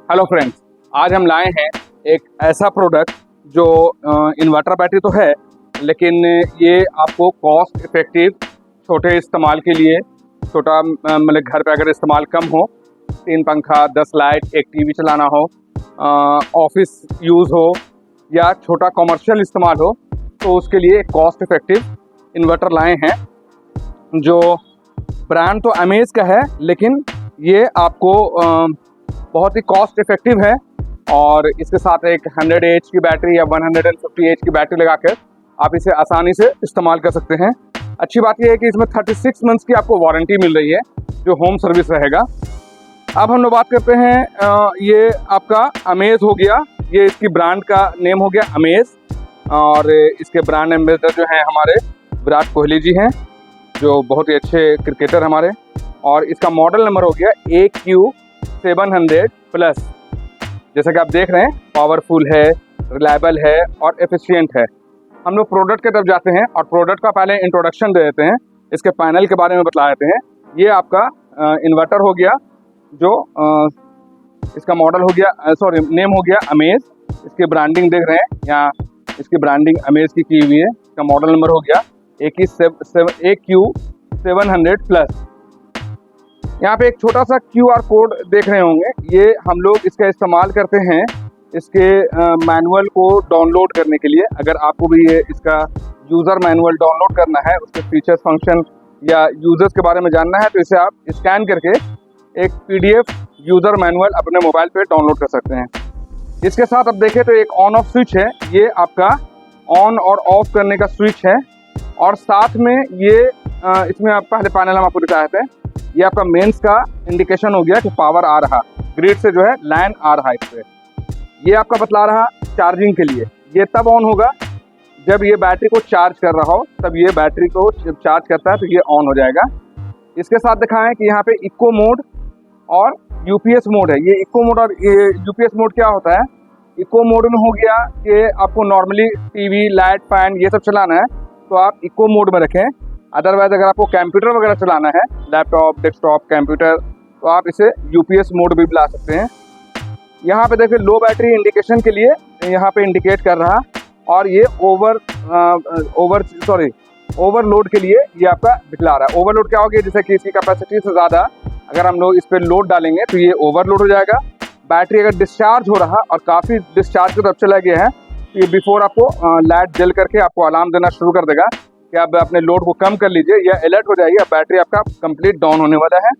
Hello friends, आज हम लाए हैं एक ऐसा प्रोडक्ट जो इन्वर्टर बैटरी तो है, लेकिन ये आपको कॉस्ट इफेक्टिव छोटे इस्तेमाल के लिए, छोटा मतलब घर पे अगर इस्तेमाल कम हो, 3 पंखा 10 लाइट, एक टीवी चलाना हो, ऑफिस यूज़ हो या छोटा कॉमर्शियल इस्तेमाल हो, तो उसके लिए एक कॉस्ट इफेक्टिव इन्वर्टर लाए हैं। जो ब्रांड तो अमेज़ का है, लेकिन ये आपको बहुत ही कॉस्ट इफेक्टिव है और इसके साथ एक 100 एच की बैटरी या 150 एच की बैटरी लगाकर आप इसे आसानी से इस्तेमाल कर सकते हैं। अच्छी बात यह है कि इसमें 36 मंथ्स की आपको वारंटी मिल रही है, जो होम सर्विस रहेगा। अब हम लोग बात करते हैं, ये आपका अमेज़ हो गया, ये इसकी ब्रांड का नेम हो गया अमेज़, और इसके ब्रांड एम्बेसडर जो हैं हमारे विराट कोहली जी हैं, जो बहुत ही अच्छे क्रिकेटर हमारे। और इसका मॉडल नंबर हो गया AQ700+। जैसा कि आप देख रहे हैं, पावरफुल है, रिलायबल है और एफिशिएंट है। हम लोग प्रोडक्ट की तरफ जाते हैं और प्रोडक्ट का पहले इंट्रोडक्शन दे देते हैं, इसके पैनल के बारे में बता देते हैं। ये आपका इन्वर्टर हो गया, जो इसका मॉडल हो गया, नेम हो गया अमेज़। इसकी ब्रांडिंग देख रहे हैं, यहाँ इसकी ब्रांडिंग अमेज़ की हुई है। इसका मॉडल नंबर हो गया AQ700+। यहाँ पे एक छोटा सा QR कोड देख रहे होंगे, ये हम लोग इसका इस्तेमाल करते हैं इसके मैनुअल को डाउनलोड करने के लिए। अगर आपको भी ये इसका यूज़र मैनुअल डाउनलोड करना है, उसके फीचर्स, फंक्शन या यूज़र्स के बारे में जानना है, तो इसे आप स्कैन करके एक PDF यूज़र मैनुअल अपने मोबाइल पे डाउनलोड कर सकते हैं। इसके साथ अब देखें तो एक ऑन ऑफ स्विच है, ये आपका ऑन और ऑफ करने का स्विच है। और साथ में ये इसमें आप पहले पैनल हम आपको दिखाए थे, ये आपका मेंस का इंडिकेशन हो गया कि पावर आ रहा, ग्रिड से जो है लाइन आ रहा है इस पर। ये आपका बतला रहा चार्जिंग के लिए, ये तब ऑन होगा जब ये बैटरी को चार्ज कर रहा हो, तब ये बैटरी को जब चार्ज करता है तो ये ऑन हो जाएगा। इसके साथ दिखाएं कि यहाँ पे इको मोड और UPS मोड है। ये इको मोड और ये UPS मोड क्या होता है? इको मोड में हो गया कि आपको नॉर्मली टीवी, लाइट, फैन ये सब चलाना है तो आप इको मोड में रखें। अदरवाइज अगर आपको कंप्यूटर वगैरह चलाना है, लैपटॉप, डेस्कटॉप, कंप्यूटर, तो आप इसे UPS मोड भी बुला सकते हैं। यहाँ पे देखिए लो बैटरी इंडिकेशन के लिए यहाँ पे इंडिकेट कर रहा, और ये ओवरलोड के लिए ये आपका दिखला रहा है। ओवरलोड क्या हो गया? जैसे कि इसकी कैपेसिटी से ज़्यादा अगर हम लोग इस पर लोड डालेंगे तो ये ओवरलोड हो जाएगा। बैटरी अगर डिस्चार्ज हो रहा और काफ़ी डिस्चार्ज की तरफ चला गया है तो ये बिफोर आपको लाइट जल करके आपको अलार्म देना शुरू कर देगा कि आप अपने लोड को कम कर लीजिए, या अलर्ट हो जाइए, बैटरी आपका कंप्लीट डाउन होने वाला है।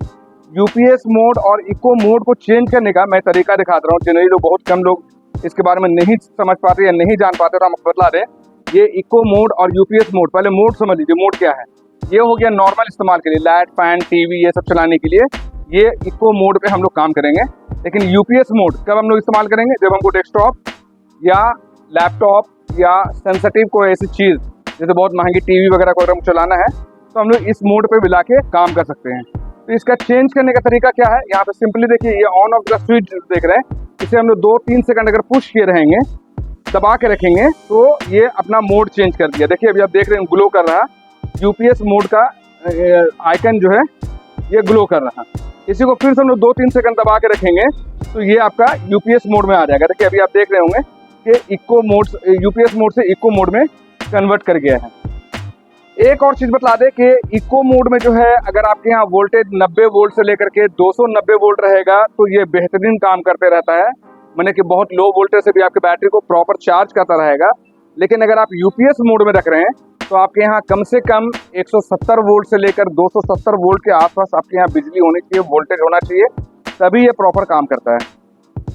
UPS मोड और इको मोड को चेंज करने का मैं तरीका दिखाता रहा हूँ। जनरली लोग, बहुत कम लोग इसके बारे में नहीं समझ पाते या नहीं जान पाते, तो हम बतला दें। ये इको मोड और UPS मोड, पहले मोड समझ लीजिए, मोड क्या है। ये हो गया नॉर्मल इस्तेमाल के लिए, लाइट, फैन, टीवी ये सब चलाने के लिए ये इको मोड पे हम लोग काम करेंगे। लेकिन UPS मोड कब हम लोग इस्तेमाल करेंगे? जब हमको डेस्कटॉप या लैपटॉप या सेंसिटिव कोई ऐसी चीज़, जैसे बहुत महंगी टीवी वगैरह को अगर हमको चलाना है, तो हम लोग इस मोड पे मिला के काम कर सकते हैं। तो इसका चेंज करने का तरीका क्या है? यहाँ पे सिंपली देखिए, ये ऑन ऑफ का स्विच देख रहे हैं, इसे हम लोग 2-3 सेकंड अगर पुश किए रहेंगे, दबा के रखेंगे, तो ये अपना मोड चेंज कर दिया। देखिए अभी आप देख रहे हैं ग्लो कर रहा, UPS मोड का आइकन जो है ये ग्लो कर रहा। इसी को फिर से हम लोग 2-3 सेकंड दबा के रखेंगे तो ये आपका UPS मोड में आ जाएगा। देखिए अभी आप देख रहे होंगे कि इको मोड, UPS मोड से इको मोड में कन्वर्ट कर गया है। एक और चीज़ बता दें कि इको मोड में जो है, अगर आपके यहाँ वोल्टेज 90 वोल्ट से लेकर के 290 वोल्ट रहेगा तो ये बेहतरीन काम करते रहता है, माने कि बहुत लो वोल्टेज से भी आपकी बैटरी को प्रॉपर चार्ज करता रहेगा। लेकिन अगर आप UPS मोड में रख रहे हैं तो आपके यहाँ कम से कम 170 वोल्ट से लेकर 270 वोल्ट के आसपास आपके यहाँ बिजली होनी चाहिए, वोल्टेज होना चाहिए, तभी ये प्रॉपर काम करता है।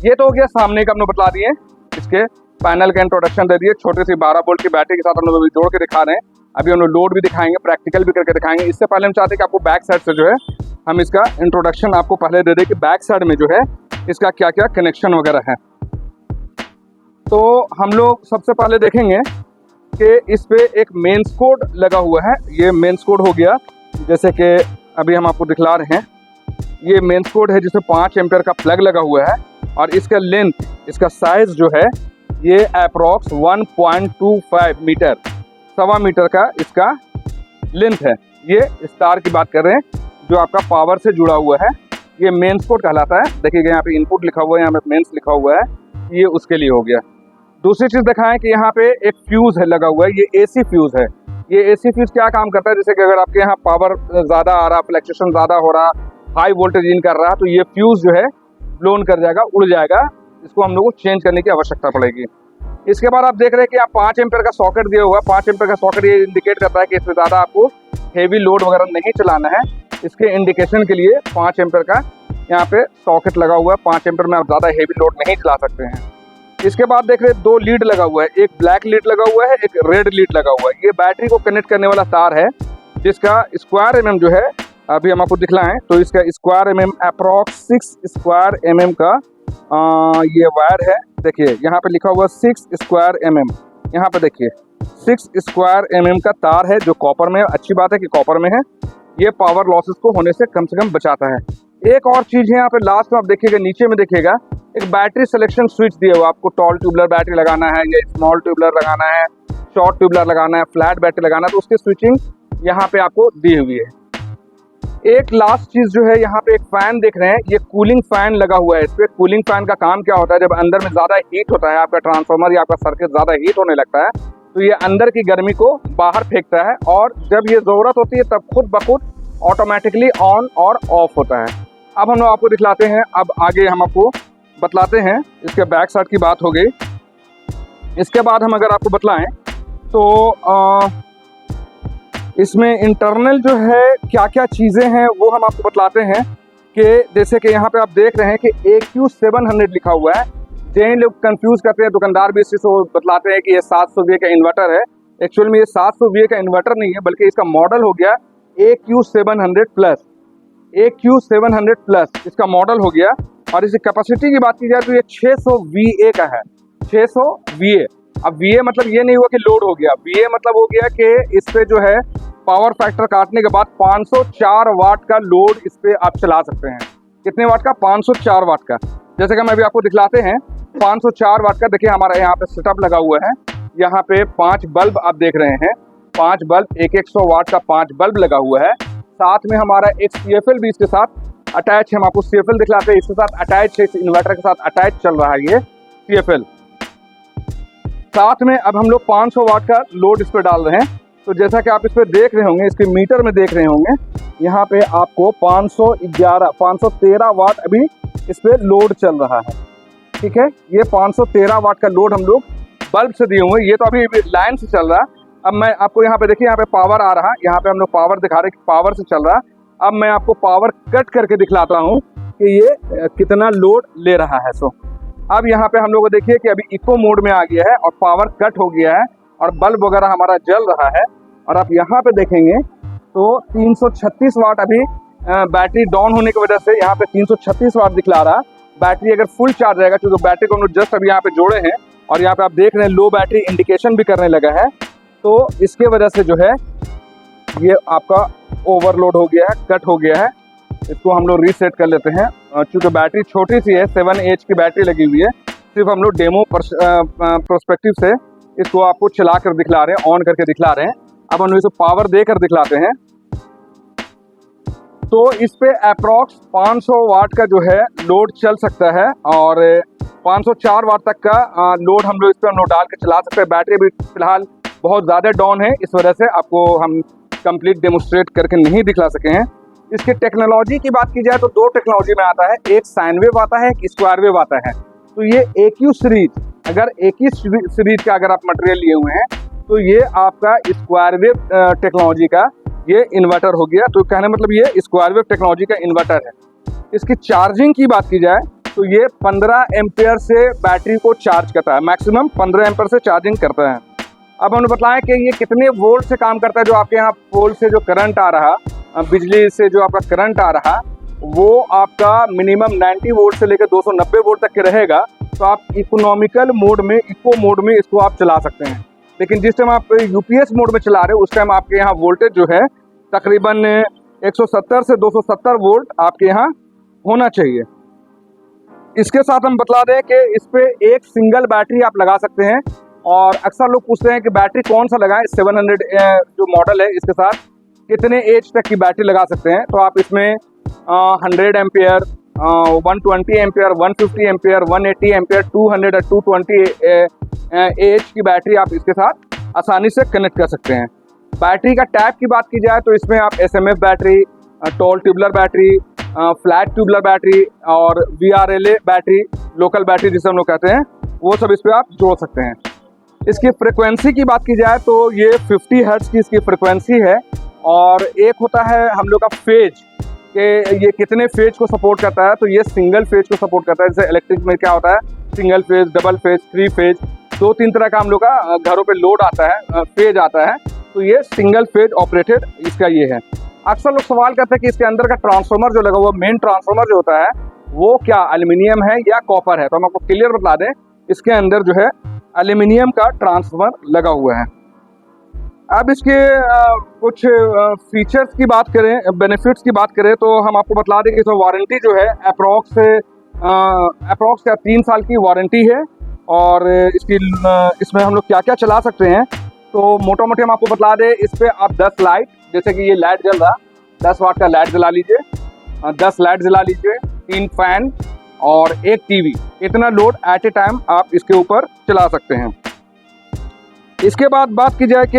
ये तो हो गया सामने का, हमने बतला दिए, इसके पैनल का इंट्रोडक्शन दे दिए। छोटी सी 12 वोल्ट की बैटरी के साथ हम लोग जोड़ के दिखा रहे हैं। अभी हम लोग लोड भी दिखाएंगे, प्रैक्टिकल भी करके दिखाएंगे। इससे पहले हम चाहते हैं कि आपको बैक साइड से जो है हम इसका इंट्रोडक्शन आपको पहले दे दें कि बैक साइड में जो है इसका क्या क्या कनेक्शन वगैरह है। तो हम लोग सबसे पहले देखेंगे कि इस पे एक मेंस कोड लगा हुआ है। ये मेंस कोड हो गया, जैसे कि अभी हम आपको दिखला रहे हैं, ये मेंस कोड है जिसमें 5 एम्पेयर का प्लग लगा हुआ है, और इसका लेंथ, इसका साइज़ जो है ये अप्रॉक्स 1.25 मीटर, 1.25 मीटर का इसका लेंथ है। ये इस तार की बात कर रहे हैं जो आपका पावर से जुड़ा हुआ है। ये मेंस पोर्ट कहलाता है। देखिएगा यहाँ पे इनपुट लिखा हुआ है, यहाँ पे मेंस लिखा हुआ है, ये उसके लिए हो गया। दूसरी चीज़ दिखाएं कि यहाँ पे एक फ्यूज़ है लगा हुआ है, ये AC फ्यूज़ है। ये AC फ्यूज़ क्या काम करता है, जैसे कि अगर आपके यहाँ पावर ज़्यादा आ रहा, फ्लक्चुएशन ज़्यादा हो रहा, हाई वोल्टेज इन कर रहा, तो ये फ्यूज़ जो है ब्लोन कर जाएगा, उड़ जाएगा। इसको हम लोग को चेंज करने की आवश्यकता पड़ेगी। इसके बाद आप देख रहे हैं कि यहाँ 5 एम्पेयर का सॉकेट दिया हुआ है। 5 एम्पेयर का सॉकेट ये इंडिकेट करता है कि इससे ज़्यादा आपको हेवी लोड वगैरह नहीं चलाना है। इसके इंडिकेशन के लिए 5 एम्पेयर का यहाँ पे सॉकेट लगा हुआ है। 5 एम्पेयर में आप ज़्यादा हेवी लोड नहीं चला सकते हैं। इसके बाद देख रहे हैं 2 लीड लगा हुआ है, एक ब्लैक लीड लगा हुआ है, एक रेड लीड लगा हुआ है। ये बैटरी को कनेक्ट करने वाला तार है, जिसका स्क्वायर mm जो है अभी हम आपको दिखलाएं तो इसका square mm approx 6 square mm का ये वायर है। देखिए यहाँ पे लिखा हुआ 6 स्क्वायर mm, यहाँ पे देखिए 6 स्क्वायर mm का तार है जो कॉपर में है। अच्छी बात है कि कॉपर में है, ये पावर लॉसेस को होने से कम बचाता है। एक और चीज़ है यहाँ पे लास्ट में आप देखिएगा, नीचे में देखिएगा एक बैटरी सिलेक्शन स्विच दिया हुआ। आपको टॉल ट्यूबलर बैटरी लगाना है या स्मॉल ट्यूबलर लगाना है, शॉर्ट ट्यूबलर लगाना है, फ्लैट बैटरी लगाना है, तो उसकी स्विचिंग यहाँ पे आपको दी हुई है। एक लास्ट चीज़ जो है, यहाँ पे एक फ़ैन देख रहे हैं, ये कूलिंग फ़ैन लगा हुआ है। इस पर कूलिंग फ़ैन का काम क्या होता है, जब अंदर में ज़्यादा हीट होता है, आपका ट्रांसफार्मर या आपका सर्किट ज़्यादा हीट होने लगता है, तो ये अंदर की गर्मी को बाहर फेंकता है, और जब ये ज़रूरत होती है तब खुद ब खुद ऑटोमेटिकली ऑन और ऑफ होता है। अब हम लोग आपको दिखलाते हैं, अब आगे हम आपको बतलाते हैं। इसके बैक साइड की बात हो गई। इसके बाद हम अगर आपको बतलाएं तो इसमें इंटरनल जो है क्या क्या चीज़ें हैं वो हम आपको बतलाते हैं। कि जैसे कि यहाँ पे आप देख रहे हैं कि AQ700 लिखा हुआ है। जैन लोग कंफ्यूज करते हैं, दुकानदार भी इस चीज़ को बतलाते हैं कि ये 700 VA का इन्वर्टर है। एक्चुअल में ये 700 VA का इन्वर्टर नहीं है, बल्कि इसका मॉडल हो गया AQ700 प्लस। AQ700 प्लस इसका मॉडल हो गया। और इसकी कैपेसिटी की बात की जाए तो ये 600 VA का है, 600 VA। अब VA मतलब ये नहीं हुआ कि लोड हो गया, VA मतलब हो गया कि इस पे जो है पावर फैक्टर काटने के बाद 504 वाट का लोड इस पे आप चला सकते हैं। कितने वाट का? 504 वाट का। जैसे कि हम अभी आपको दिखलाते हैं 504 वाट का। देखिए हमारा यहाँ पे सेटअप लगा हुआ है, यहाँ पे 5 बल्ब आप देख रहे हैं, 5 बल्ब, एक 100 वाट का 5 बल्ब लगा हुआ है। साथ में हमारा एक CFL भी इसके साथ अटैच है। हम आपको CFL दिखलाते हैं, इसके साथ अटैच है, इस इन्वर्टर के साथ अटैच चल रहा है ये CFL। साथ में अब हम लोग 500 वाट का लोड इस पर डाल रहे हैं। तो जैसा कि आप इस पर देख रहे होंगे, इसके मीटर में देख रहे होंगे, यहाँ पे आपको 513 वाट अभी इस पर लोड चल रहा है। ठीक है, ये 513 वाट का लोड हम लोग बल्ब से दिए हुए हैं। ये तो अभी लाइन से चल रहा है। अब मैं आपको यहाँ पे देखिए, यहाँ पे पावर आ रहा है, यहाँ पे हम लोग पावर दिखा रहे हैं, पावर से चल रहा है। अब मैं आपको पावर कट करके दिखलाता हूँ कि ये कितना लोड ले रहा है। सो अब यहाँ पे हम लोग को देखिए कि अभी इको मोड में आ गया है और पावर कट हो गया है और बल्ब वगैरह हमारा जल रहा है। और आप यहाँ पे देखेंगे तो 336 वाट अभी बैटरी डाउन होने की वजह से यहाँ पे 336 वाट दिखला रहा है। बैटरी अगर फुल चार्ज रहेगा, क्योंकि बैटरी को हम लोग जस्ट अभी यहाँ पे जोड़े हैं और यहाँ पे आप देख रहे हैं लो बैटरी इंडिकेशन भी करने लगा है, तो इसके वजह से जो है ये आपका ओवरलोड हो गया है, कट हो गया है। इसको हम लोग रीसेट कर लेते हैं। चूँकि बैटरी छोटी सी है, 7H की बैटरी लगी हुई है, सिर्फ हम लोग डेमो प्रोस्पेक्टिव से इसको आपको चला कर दिखला रहे हैं, ऑन करके दिखला रहे हैं। अब हम इसे पावर देकर दिखलाते हैं। तो इस पे अप्रॉक्स 500 वाट का जो है लोड चल सकता है और 504 वाट तक का लोड हम लोग इस पर हम लोग डाल के चला सकते हैं। बैटरी भी फिलहाल बहुत ज़्यादा डाउन है, इस वजह से आपको हम कंप्लीट डेमोस्ट्रेट करके नहीं दिखला सके हैं। इसकी टेक्नोलॉजी की बात की जाए तो 2 टेक्नोलॉजी में आता है, एक साइन वेव आता है, एक स्क्वायर वेव आता है। तो ये AQ सीरीज, अगर AQ सीरीज का अगर आप मटेरियल लिए हुए हैं तो ये आपका स्क्वायर वेव टेक्नोलॉजी का ये इन्वर्टर हो गया। तो कहने मतलब ये स्क्वायर वेव टेक्नोलॉजी का इन्वर्टर है। इसकी चार्जिंग की बात की जाए तो ये 15 एम्पेयर से बैटरी को चार्ज करता है, मैक्सिमम 15 एम्पेयर से चार्जिंग करता है। अब हमने बताया कि ये कितने वोल्ट से काम करता है। जो आपके यहाँ पोल से जो करंट आ रहा, बिजली से जो आपका करंट आ रहा, वो आपका मिनिमम 90 वोल्ट से लेकर 290 वोल्ट तक के रहेगा। तो आप इकोनॉमिकल मोड में, इको मोड में इसको आप चला सकते हैं। लेकिन जिस टाइम आप UPS मोड में चला रहे हो उस टाइम आपके यहाँ वोल्टेज जो है तकरीबन 170 से 270 वोल्ट आपके यहाँ होना चाहिए। इसके साथ हम बतला दें कि इस पे एक सिंगल बैटरी आप लगा सकते हैं। और अक्सर लोग पूछते हैं कि बैटरी कौन सा लगाएं, 700 जो मॉडल है इसके साथ कितने एज तक की बैटरी लगा सकते हैं। तो आप इसमें 100 एम्पियर, 120 एम्पियर, 150 एम्पियर, 180 एम्पियर, 200 और 220 AH की बैटरी आप इसके साथ आसानी से कनेक्ट कर सकते हैं। बैटरी का टाइप की बात की जाए तो इसमें आप SMF battery, tall tubular battery, flat tubular battery और VRLA बैटरी, लोकल बैटरी जिसे हम लोग कहते हैं, वो सब इस पर आप जोड़ सकते हैं। इसकी फ्रिक्वेंसी की बात की जाए तो ये 50 हर्ट्ज की इसकी फ्रिक्वेंसी है। और एक होता है हम लोग का फेज, कि ये कितने फेज को सपोर्ट करता है, तो ये सिंगल फेज को सपोर्ट करता है। जैसे इलेक्ट्रिक में क्या होता है, single phase, double phase, 3 phase, 2-3 तरह का हम लोग का घरों पे लोड आता है, फेज आता है। तो ये सिंगल फेज ऑपरेटेड इसका ये है। अक्सर लोग सवाल करते हैं कि इसके अंदर का ट्रांसफार्मर जो लगा हुआ, मेन ट्रांसफार्मर जो होता है वो क्या एल्युमिनियम है या कॉपर है, तो हम आपको क्लियर बता दें, इसके अंदर जो है एल्युमिनियम का ट्रांसफार्मर लगा हुआ है। अब इसके कुछ फीचर्स की बात करें, बेनिफिट्स की बात करें, तो हम आपको बता दें कि इसमें वारंटी जो है अप्रॉक्स 3 साल की वारंटी है। और इसमें हम लोग क्या क्या चला सकते हैं, तो मोटा मोटी हम आपको बता दें, इस पर आप 10 लाइट, जैसे कि ये लाइट जल रहा, 10 वाट का लाइट जला लीजिए, 10 लाइट जला लीजिए, 3 फैन और 1 टीवी, इतना लोड एट ए टाइम आप इसके ऊपर चला सकते हैं। इसके बाद बात की जाए कि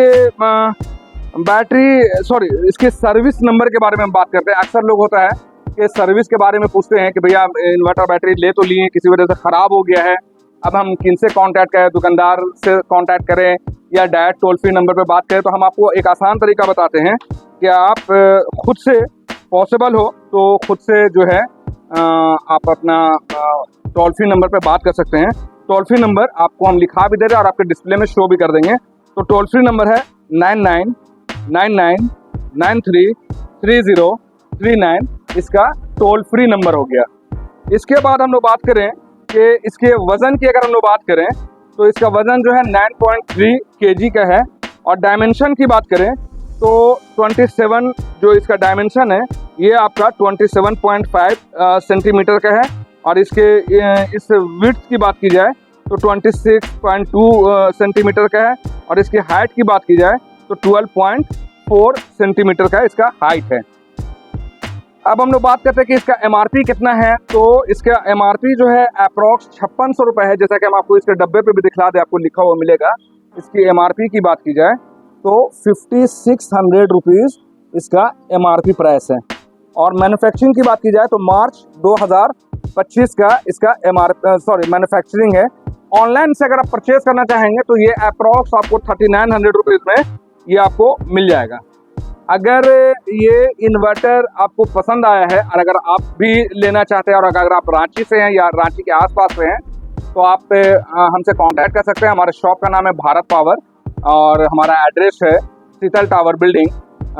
इसके सर्विस नंबर के बारे में हम बात करते हैं। अक्सर लोग होता है कि सर्विस के बारे में पूछते हैं कि भैया इन्वर्टर बैटरी ले तो लिए, किसी वजह से ख़राब हो गया है, अब हम किन से कांटेक्ट करें, दुकानदार से कांटेक्ट करें या डायरेक्ट टोल फ्री नंबर पर बात करें। तो हम आपको एक आसान तरीका बताते हैं कि आप खुद से पॉसिबल हो तो खुद से जो है आप अपना टोल फ्री नंबर पर बात कर सकते हैं। टोल फ्री नंबर आपको हम लिखा भी दे रहे हैं और आपके डिस्प्ले में शो भी कर देंगे। तो टोल फ्री नंबर है 9999933039, इसका टोल फ्री नंबर हो गया। इसके बाद हम लोग बात करें कि इसके वज़न की, अगर हम लोग बात करें तो इसका वज़न जो है 9.3 kg का है। और डायमेंशन की बात करें तो 27 जो इसका डायमेंशन है ये आपका 27.5 सेंटीमीटर का है। और इसके इस विड्थ की बात की जाए तो 26.2 सेंटीमीटर का है। और इसकी हाइट की बात की जाए तो 12.4 सेंटीमीटर का इसका हाइट है। अब हम लोग बात करते हैं कि इसका MRP कितना है, तो इसका MRP जो है अप्रॉक्स 5600 रुपये है। जैसा कि हम आपको इसके डब्बे पे भी दिखला दें, आपको लिखा हुआ मिलेगा। इसकी MRP की बात की जाए तो 5600 रुपीज़ इसका MRP प्राइस है। और मैन्युफैक्चरिंग की बात की जाए तो मार्च 2025 का इसका मैन्युफैक्चरिंग है। ऑनलाइन से अगर आप परचेज करना चाहेंगे तो ये अप्रॉक्स आपको 3900 रुपीज़ में ये आपको मिल जाएगा। अगर ये इन्वर्टर आपको पसंद आया है और अगर आप भी लेना चाहते हैं और अगर आप रांची से हैं या रांची के आसपास से हैं तो आप हमसे कांटेक्ट कर सकते हैं। हमारे शॉप का नाम है भारत पावर और हमारा एड्रेस है Sheetal tower building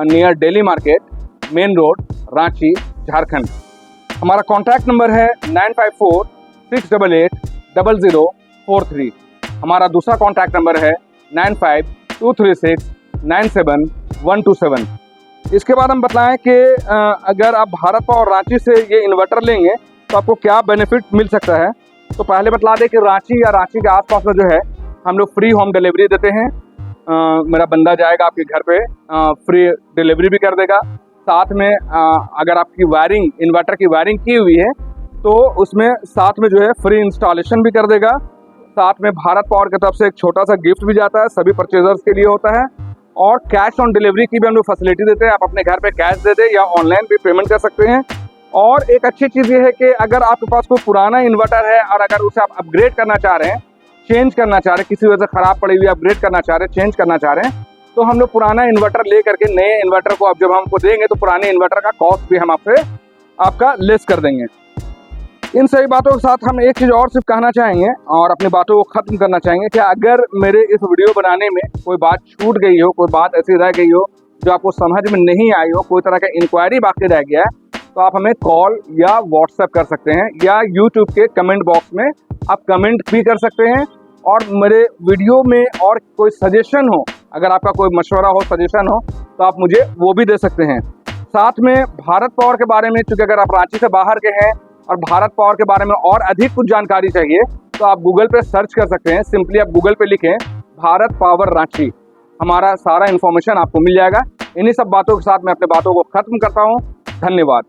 near daily market, main road, Ranchi, Jharkhand. हमारा कॉन्टैक्ट नंबर है 9546880043। हमारा दूसरा कॉन्टैक्ट नंबर है 9523697127। इसके बाद हम बताएं कि अगर आप भारत पावर रांची से ये इन्वर्टर लेंगे तो आपको क्या बेनिफिट मिल सकता है। तो पहले बता दें कि रांची या रांची के आसपास में जो है हम लोग फ्री होम डिलीवरी देते हैं। मेरा बंदा जाएगा आपके घर पे, फ्री डिलीवरी भी कर देगा। साथ में अगर आपकी वायरिंग, इन्वर्टर की वायरिंग की हुई है तो उसमें साथ में जो है फ्री इंस्टॉलेशन भी कर देगा। साथ में भारत पावर की तरफ से एक छोटा सा गिफ्ट भी जाता है, सभी परचेजर्स के लिए होता है। और कैश ऑन डिलीवरी की भी हम लोग फैसिलिटी देते हैं, आप अपने घर पे कैश दे दें या ऑनलाइन भी पेमेंट कर सकते हैं। और एक अच्छी चीज़ ये है कि अगर आपके पास कोई पुराना इन्वर्टर है और अगर उसे आप अपग्रेड करना चाह रहे हैं, चेंज करना चाह रहे हैं, किसी वजह से ख़राब पड़ी हुई अपग्रेड करना चाह रहे हैं, चेंज करना चाह रहे हैं, तो हम लोग पुराना इन्वर्टर ले करके नए इन्वर्टर को अब जब हमको देंगे तो पुराने इन्वर्टर का कॉस्ट भी हम आपसे आपका लेस कर देंगे। इन सभी बातों के साथ हम एक चीज़ और सिर्फ कहना चाहेंगे और अपनी बातों को ख़त्म करना चाहेंगे कि अगर मेरे इस वीडियो बनाने में कोई बात छूट गई हो, कोई बात ऐसी रह गई हो जो आपको समझ में नहीं आई हो, कोई तरह का इंक्वायरी बाकी रह गया है, तो आप हमें कॉल या व्हाट्सएप कर सकते हैं या यूट्यूब के कमेंट बॉक्स में आप कमेंट भी कर सकते हैं। और मेरे वीडियो में और कोई सजेशन हो, अगर आपका कोई मशवरा हो, सजेशन हो, तो आप मुझे वो भी दे सकते हैं। साथ में भारत पावर के बारे में, चूँकि अगर आप रांची से बाहर के हैं और भारत पावर के बारे में और अधिक कुछ जानकारी चाहिए तो आप गूगल पे सर्च कर सकते हैं। सिंपली आप गूगल पे लिखें भारत पावर रांची, हमारा सारा इन्फॉर्मेशन आपको मिल जाएगा। इन्हीं सब बातों के साथ मैं अपने बातों को ख़त्म करता हूँ। धन्यवाद।